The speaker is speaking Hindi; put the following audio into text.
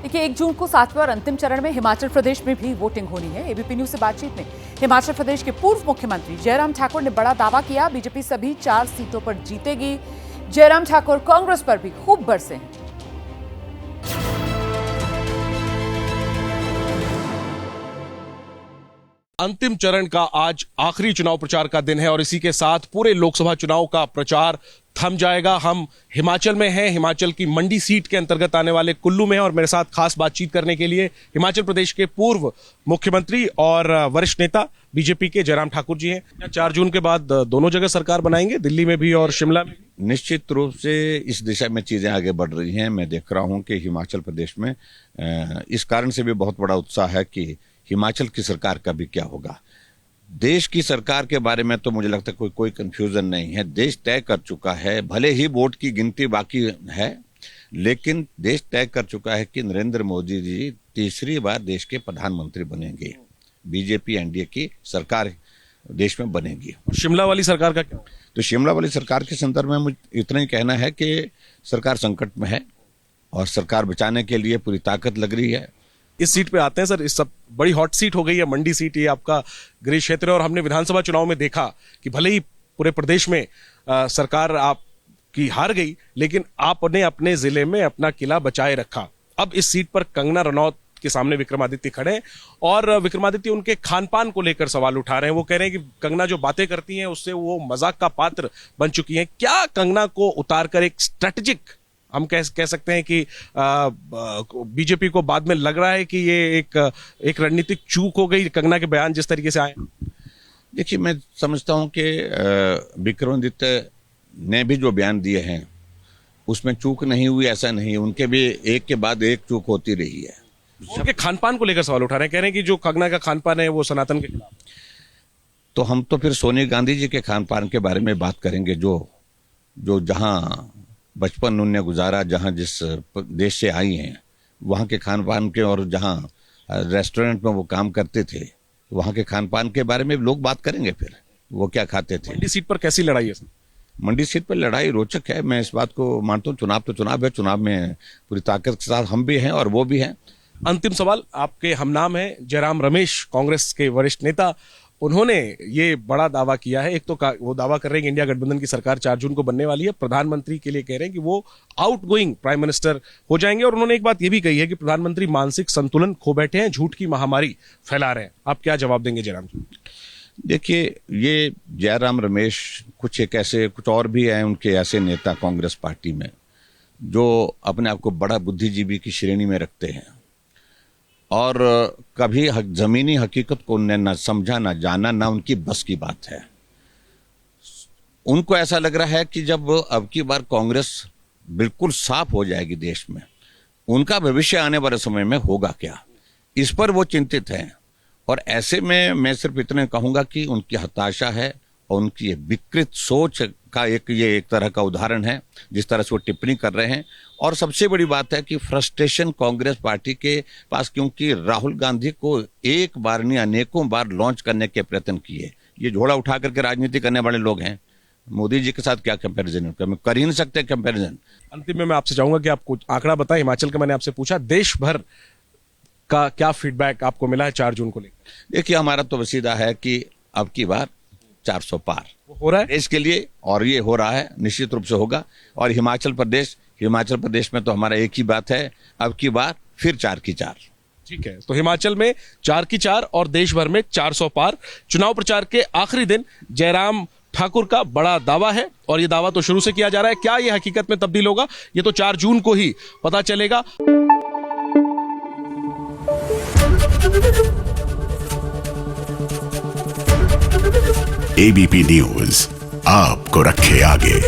देखिए 1 जून को 7वें और अंतिम चरण में हिमाचल प्रदेश में भी वोटिंग होनी है। एबीपी न्यूज से बातचीत में हिमाचल प्रदेश के पूर्व मुख्यमंत्री जयराम ठाकुर ने बड़ा दावा किया, बीजेपी सभी 4 सीटों पर जीतेगी। जयराम ठाकुर कांग्रेस पर भी खूब बरसे हैं। अंतिम चरण का आज आखिरी चुनाव प्रचार का दिन है और इसी के साथ पूरे लोकसभा चुनाव का प्रचार थम जाएगा। हम हिमाचल में हैं, हिमाचल की मंडी सीट के अंतर्गत आने वाले कुल्लू में हैं और मेरे साथ खास बातचीत करने के लिए हिमाचल प्रदेश के पूर्व मुख्यमंत्री और वरिष्ठ नेता बीजेपी के जयराम ठाकुर जी हैं। 4 जून के बाद दोनों जगह सरकार बनाएंगे, दिल्ली में भी और शिमला में भी। निश्चित रूप से इस दिशा में चीजें आगे बढ़ रही हैं। मैं देख रहा हूं कि हिमाचल प्रदेश में इस कारण से भी बहुत बड़ा उत्साह है कि हिमाचल की सरकार का भी क्या होगा। देश की सरकार के बारे में तो मुझे लगता है कोई कंफ्यूजन नहीं है। देश तय कर चुका है, भले ही वोट की गिनती बाकी है, लेकिन देश तय कर चुका है कि नरेंद्र मोदी जी तीसरी बार देश के प्रधानमंत्री बनेंगे। बीजेपी एनडीए की सरकार देश में बनेगी। शिमला वाली सरकार का क्या? तो शिमला वाली सरकार के संदर्भ में मुझे इतना ही कहना है कि सरकार संकट में है और सरकार बचाने के लिए पूरी ताकत लग रही है। इस सीट पे आते हैं सर, इस सब बड़ी हॉट सीट हो गई है मंडी सीट, ये आपका गृह क्षेत्र है और हमने विधानसभा चुनाव में देखा कि भले ही पूरे प्रदेश में सरकार आपकी हार गई, लेकिन आपने अपने जिले में अपना किला बचाए रखा। अब इस सीट पर कंगना रनौत के सामने विक्रमादित्य खड़े हैं और विक्रमादित्य उनके खान पान को लेकर सवाल उठा रहे हैं। वो कह रहे हैं कि कंगना जो बातें करती हैं उससे वो मजाक का पात्र बन चुकी हैं। क्या कंगना को उतारकर एक स्ट्रेटेजिक, हम कह सकते हैं कि बीजेपी को बाद में लग रहा है कि ये एक रणनीतिक चूक हो गई, कंगना के बयान जिस तरीके से आए? देखिए, मैं समझता हूं कि विक्रमादित्य ने भी जो बयान दिए हैं उसमें चूक नहीं हुई, ऐसा नहीं। उनके भी एक के बाद एक चूक होती रही है। उनके खान पान को लेकर सवाल उठा रहे हैं, कह रहे हैं कि जो कंगना का खान पान है वो सनातन के खिलाफ। तो हम तो फिर सोनिया गांधी जी के खान पान के बारे में बात करेंगे, जो जहां बचपन उन्होंने गुजारा, जहां जिस देश से आई हैं वहां के खान पान के, और जहां रेस्टोरेंट में वो काम करते थे वहां के खान पान के बारे में लोग बात करेंगे। फिर वो क्या खाते थे। मंडी सीट पर कैसी लड़ाई है? मंडी सीट पर लड़ाई रोचक है। मैं इस बात को मानता हूँ। चुनाव तो चुनाव है, चुनाव में पूरी ताकत के साथ हम भी हैं और वो भी हैं। अंतिम सवाल, आपके हमनाम है जयराम रमेश, कांग्रेस के वरिष्ठ नेता, उन्होंने ये बड़ा दावा किया है। एक तो वो दावा कर रहे हैं कि इंडिया गठबंधन की सरकार 4 जून को बनने वाली है। प्रधानमंत्री के लिए कह रहे हैं कि वो आउटगोइंग प्राइम मिनिस्टर हो जाएंगे और उन्होंने एक बात ये भी कही है कि प्रधानमंत्री मानसिक संतुलन खो बैठे हैं, झूठ की महामारी फैला रहे हैं। आप क्या जवाब देंगे जयराम जी? देखिए, ये जयराम रमेश कुछ और भी हैं उनके ऐसे नेता कांग्रेस पार्टी में जो अपने आप को बड़ा बुद्धिजीवी की श्रेणी में रखते हैं और कभी जमीनी हकीकत को उन्हें ना समझा, ना जाना, ना उनकी बस की बात है। उनको ऐसा लग रहा है कि जब अब की बार कांग्रेस बिल्कुल साफ हो जाएगी देश में, उनका भविष्य आने वाले समय में होगा क्या, इस पर वो चिंतित हैं। और ऐसे में मैं सिर्फ इतने कहूंगा कि उनकी हताशा है और उनकी विकृत सोच का ये एक तरह का उदाहरण है जिस तरह से वो टिप्पणी कर रहे हैं। और सबसे बड़ी बात है कि फ्रस्ट्रेशन कांग्रेस पार्टी के पास, क्योंकि राहुल गांधी को एक बार नहीं अनेकों बार लॉन्च करने के प्रयत्न किए। ये झोला उठा करके राजनीति करने वाले लोग हैं। मोदी जी के साथ क्या कंपैरिजन कर ही नहीं सकते कंपैरिजन। अंतिम में मैं आपसे चाहूंगा कि आप कुछ आंकड़ा बताएं। हिमाचल का मैंने आपसे पूछा, देश भर का क्या फीडबैक आपको मिला है 4 जून को लेकर? देखिए, हमारा तो वसीदा है कि अब की बार 400 पार हो रहा है देश के लिए, और ये हो रहा है, निश्चित रूप से होगा। और हिमाचल प्रदेश में तो हमारा एक ही बात है, अब की बार फिर 4 की 4। ठीक है, तो हिमाचल में 4 की 4 और देश भर में 400 पार। चुनाव प्रचार के आखिरी दिन जयराम ठाकुर का बड़ा दावा है और ये दावा तो शुरू से किया जा रहा है। क्या ये हकीकत में तब्दील होगा, ये तो 4 जून को ही पता चलेगा। एबीपी न्यूज आपको रखे आगे।